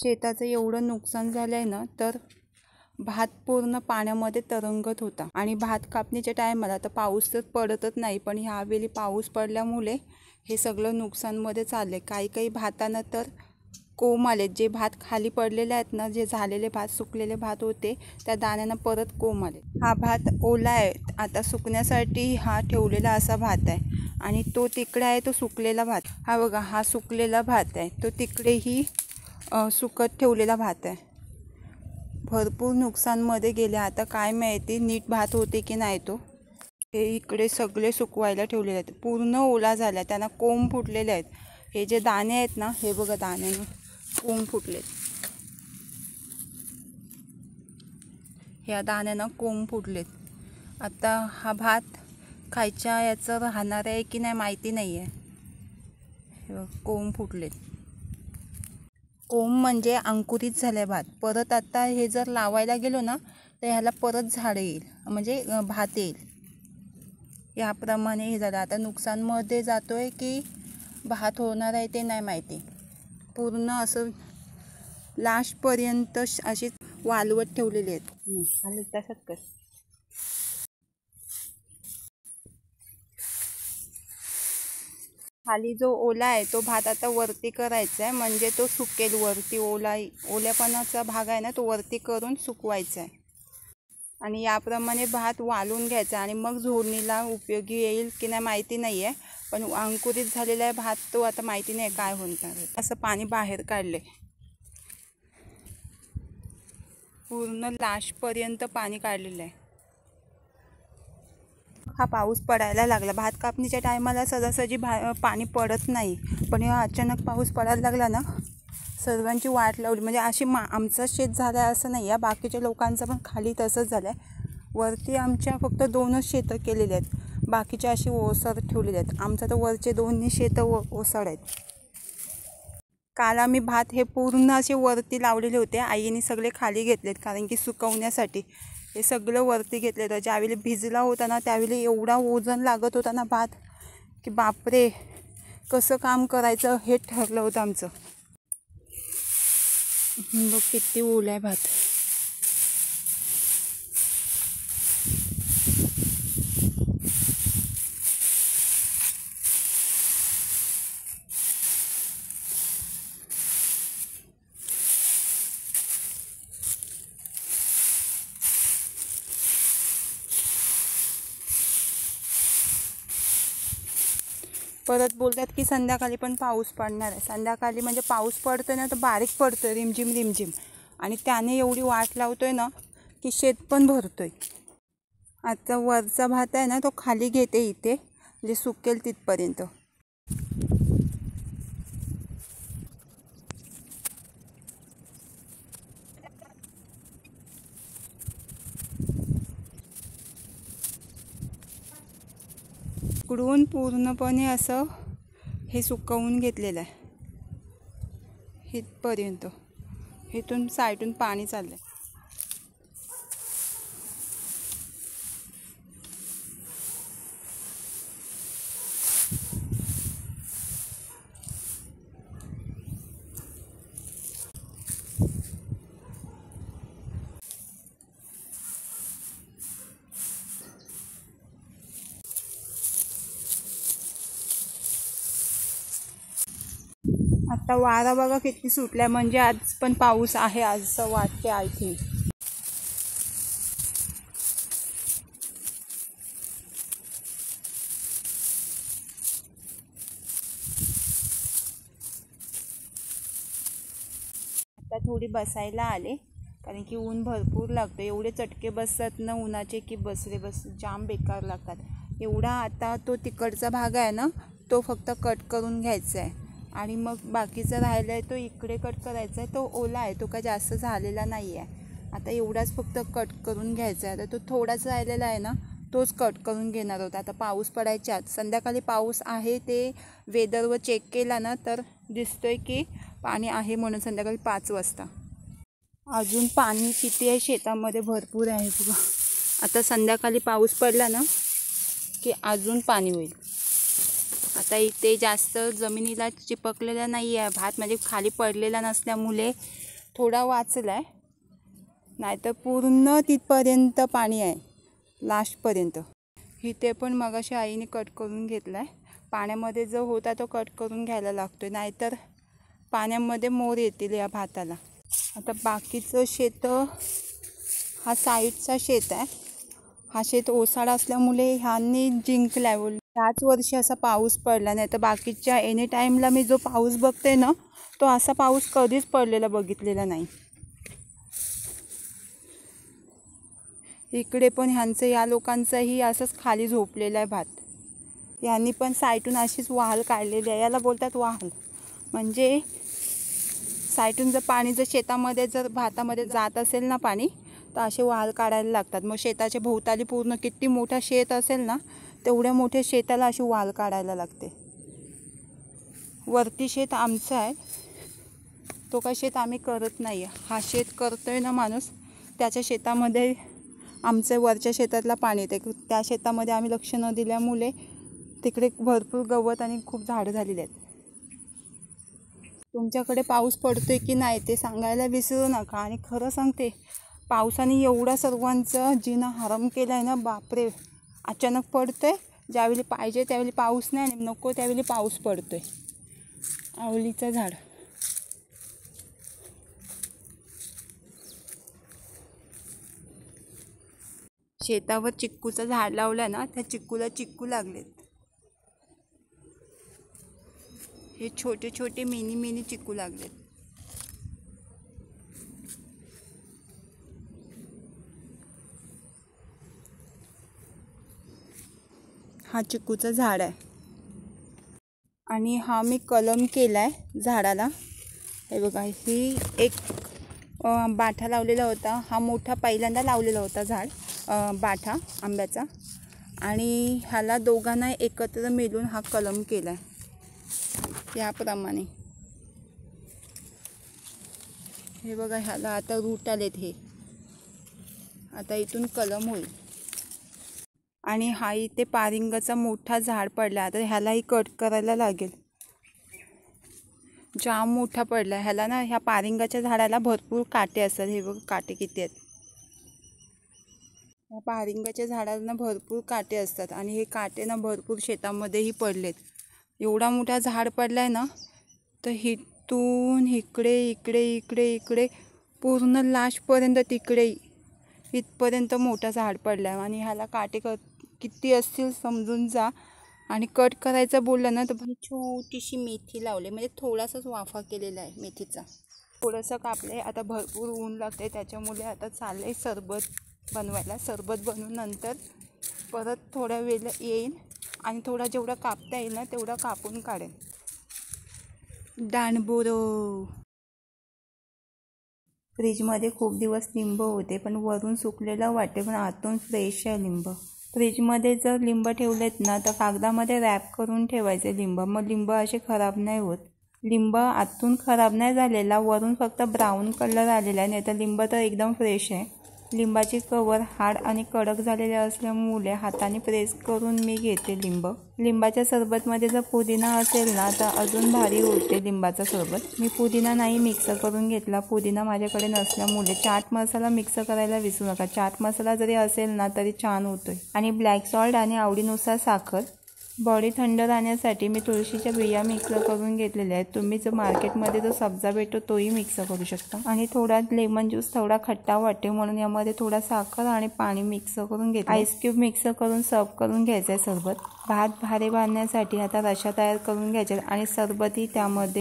शेताचं एवढं नुकसान झालं आहे ना, तर भात पूर्ण पाण्यामध्ये तरंगत होता. आणि भात कापणीच्या टायमाला तर पाऊस तर पडतच नाही, पण ह्यावेळी पाऊस पडल्यामुळे हे सगळं नुकसानमध्ये चालले. काही भातानं तर कोंब आले. जे भात खाली पडलेले आहेत ना, जे झालेले भात सुकलेले भात होते, त्या दाण्यांना परत कोंब आले. हा भात ओला आहे, आता सुकण्यासाठी हा ठेवलेला असा भात आहे. आणि तो तिकडे आहे तो सुकलेला भात. हा बघा, हा सुकलेला भात आहे, तो तिकडेही सुकत ठेवलेला भात आहे. भरपूर नुकसानमध्ये गेले. आता काय माहिती नीट भात होते की नाही. तो हे इकडे सगळे सुकवायला ठेवलेले आहेत, पूर्ण ओला झाला, त्यांना कोंब फुटलेले आहेत. हे जे दाणे आहेत ना, हे बघा दाण्यानं कोंब फुटलेत. ह्या दाण्यानं कोंब फुटलेत. आता हा भात खायच्या याचं राहणार आहे की नाही माहिती नाही आहे. हे बघा कोंब फुटलेत. कोंब म्हणजे अंकुरित झाले भात. परत आता हे जर लावायला गेलो ना, तर ह्याला परत झाड येईल, म्हणजे भात येईल. याप्रमाणे हे झालं. आता नुकसानमध्ये जातोय की भात होणार आहे ते नाही माहिती. पूर्ण असं लास्टपर्यंत अशी वालवट ठेवलेली आहेत. आणि तसंच कर. खाली जो ओला आहे तो भात आता वरती करायचा आहे, म्हणजे तो सुकेल. वरती ओल्यापणाचा भाग आहे ना, तो वरती करून सुकवायचा आहे. आणि याप्रमाणे भात वाळून घ्यायचा आणि मग झोडणीला उपयोगी येईल की नाही माहिती नाही आहे. पण अंकुरित झालेला आहे भात, तो आता माहिती नाही काय होणार. असं पाणी बाहेर काढले, पूर्ण लास्टपर्यंत पाणी काढलेलं आहे. हा पाऊस पडायला लागला. भात कापणीच्या टायमाला सहजासहजी पाणी पडत नाही, पण हे अचानक पाऊस पडायला लागला ना, सर्वांची वाट लावली. म्हणजे अशी आमचं शेत झालं आहे असं नाही आहे, बाकीच्या लोकांचं पण खाली तसंच झालं आहे. वरती आमच्या फक्त 2च शेतं केलेले आहेत, बाकीचे अशी ओसर ठेवलेले आहेत. आमचं तर वरचे 2 शेतं ओसड आहेत. काल आम्ही भात हे पूर्ण असे वरती लावलेले होते. आईने सगळे खाली घेतलेत, कारण की सुकवण्यासाठी. हे सगळं वरती घेतलं होतं. ज्यावेळी भिजला होता ना, त्यावेळी एवढा वजन लागत होता ना भात, की बापरे, कसं काम करायचं हे ठरलं होतं आमचं. बघ किती ओला आहे भात. परत बोलतात की संध्याकाळी पण पाऊस पडणार आहे. संध्याकाळी म्हणजे पाऊस पडतोय ना, तर बारीक पडतोय, रिमझिम. आणि त्याने एवढी वाट लावतोय ना की शेत पण भरतोय. आता वरचा भात आहे ना, तो खाली घेते इथे, म्हणजे सुकेल तिथपर्यंत. इकडून पूर्णपणे असं हे सुकवून घेतलेलं आहे इथपर्यंत. इथून साईडून पाणी चाललंय. आता वारा बघा किती सुटलाय, म्हणजे आज पण पाऊस आहे असं वाटते आय थिंक. आता थोडी बसायला आले, कारण की ऊन भरपूर लागतं. एवढे चटके बसतात ना उन्हाचे की बस जाम बेकार लागतात. एवढा आता तो तिकडचा भाग आहे ना, तो फक्त कट करून घ्यायचा आहे. आणि मग बाकीचा राहिला आहे तो इकडे कट करायचा आहे. तो ओला आहे, तो काय जास्त झालेला नाही आहे. आता एवढाच फक्त कट करून घ्यायचा आहे. आता तो थोडाच राहिलेला आहे ना, तोच कट करून घेणार होता. आता पाऊस पडायच्या आत. संध्याकाळी पाऊस आहे ते वेदरवर चेक केला ना, तर दिसतोय की पाणी आहे म्हणून. संध्याकाळी 5 वाजता. अजून पाणी किती आहे शेतामध्ये, भरपूर आहे बघा. आता संध्याकाळी पाऊस पडला ना की अजून पाणी होईल. आता इथे जास्त जमिनीला चिपकलेला नाही आहे भात, म्हणजे खाली पडलेला नसल्यामुळे थोडा वाचला आहे, नाहीतर पूर्ण तिथपर्यंत पाणी आहे लास्टपर्यंत. इथे पण मगाशी आईने कट करून घेतला आहे. पाण्यामध्ये जो होता तो कट करून घ्यायला लागतो, नाहीतर पाण्यामध्ये मोर येतील या भाताला. आता बाकीचं शेत, हा साईडचा शेत आहे. हा शेत ओसाड असल्यामुळे ह्यांनी जिंकला बोल. याच वर्षी असा पाऊस पडला, नाही तर बाकीच्या एनी टाईमला मी जो पाऊस बघते ना, तो असा पाऊस कधीच पडलेला बघितलेला नाही. इकडे पण ह्यांचं, या लोकांचंही असंच खाली झोपलेलं आहे भात. यांनी पण साईटून अशीच वाहल काढलेली आहे. याला बोलतात वाहल. म्हणजे साईटून जर पाणी जर शेतामध्ये जर भातामध्ये जात असेल ना पाणी, तर असे वाहल काढायला लागतात. मग शेताच्या भोवताली पूर्ण किती मोठा शेत असेल ना, तेवढ्या मोठ्या शेताला अशी वाहल काढायला लागते. वरती शेत आमचं आहे, तो काय शेत आम्ही करत नाही. हा शेत करतोय ना माणूस, त्याच्या शेतामध्ये आमचं वरच्या शेतातला पाणी येते. त्या शेतामध्ये आम्ही लक्ष न दिल्यामुळे तिकडे भरपूर गवत आणि खूप झाडं झालेली आहेत. तुमच्याकडे पाऊस पडतोय की नाही ते सांगायला विसरू नका. आणि खरं सांगते, पावसाने एवढा सर्वांचं जीणं हराम केलं आहे ना, बापरे. अचानक पडतोय, ज्यावेळी पाहिजे त्यावेळी पाऊस नाही, आणि नको त्यावेळी पाऊस पडतोय. आवलीचं झाड, शेतावर चिक्कूचं झाड लावलं ना, त्या चिक्कूला चिक्कू लागलेत. हे छोटे छोटे मिनी चिक्कू लागलेत. हा चिक्कूचं झाड आहे. आणि हा मी कलम केला आहे झाडाला. हे बघा, ही एक बाठा लावलेला होता. हा मोठा पहिल्यांदा लावलेला होता झाड, बाठा आंब्याचा. आणि ह्याला दोघांना एकत्र मिळून हा कलम केला आहे याप्रमाणे. हे बघा, ह्याला आता रूट आलेत. हे आता इथून कलम होईल. आणि हा इथे पारिंगाचा मोठा झाड पडला, आता ह्यालाही कट करायला लागेल. जाम मोठा पडला ह्याला ना. ह्या पारिंगाच्या झाडाला भरपूर काटे असतात. हे बघ काटे किती आहेत. ह्या पारिंगाच्या झाडाला भरपूर काटे असतात, आणि हे काटे ना भरपूर शेतामध्येही पडलेत. एवढा मोठा झाड पडलाय ना, तर इथून इकडे इकडे इकडे इकडे पूर्ण लास्टपर्यंत तिकडे इथपर्यंत मोठा झाड पडलाय. आणि ह्याला काटे किती असतील समजून जा. आणि कट करायचं बोललं ना, तर छोटीशी मेथी लावली, म्हणजे थोडासाच वाफा केलेला आहे मेथीचा. थोडंसं कापले. आता भरपूर ऊन लागते, त्याच्यामुळे आता चाललंय सरबत बनवायला. सरबत बनवून नंतर परत थोड्या वेळ येईन, आणि थोडा जेवढा कापता येईल ना तेवढा कापून काढेन. डाणबोरं. फ्रीजमध्ये खूप दिवस लिंब होते, पण वरून सुकलेलं वाटते, पण आतून फ्रेश आहे लिंब. फ्रीजमध्ये जर लिंब ठेवलेत ना, तर कागदामध्ये रॅप करून ठेवायचे लिंब. मग लिंब असे खराब नाही होत. लिंब आतून खराब नाही झालेला, वरून फक्त ब्राऊन कलर आलेला आहे, नाही तर लिंब तर एकदम फ्रेश आहे. लिंबाची कवर हार्ड आणि कडक झालेले असल्यामुळे हाताने प्रेस करून मी घेते लिंब. लिंबाच्या सरबतमध्ये जर पुदिना असेल ना, तर अजून भारी होते लिंबाचा सरबत. मी पुदिना नाही मिक्स करून घेतला, पुदिना माझ्याकडे नसल्यामुळे. चाट मसाला मिक्स करायला विसरू नका. चाट मसाला जरी असेल ना तरी छान होतोय. आणि ब्लॅक सॉल्ट आणि आवडीनुसार साखर. बॉडी थंड राहण्यासाठी मी तुळशीच्या बिया मिक्स करून घेतलेल्या आहेत. तुम्ही जर मार्केटमध्ये जो सब्जा भेटतो तोही मिक्स करू शकता. आणि थोडा लेमन ज्यूस, थोडा खट्टा वाटे म्हणून यामध्ये थोडा साखर आणि पाणी मिक्स करून घेतलं. आईस क्यूब मिक्स करून सर्व करून घ्यायचं आहे सरबत. भात भारे बांधण्यासाठी आता रशा तयार करून घ्यायच्या, आणि सरबतही त्यामध्ये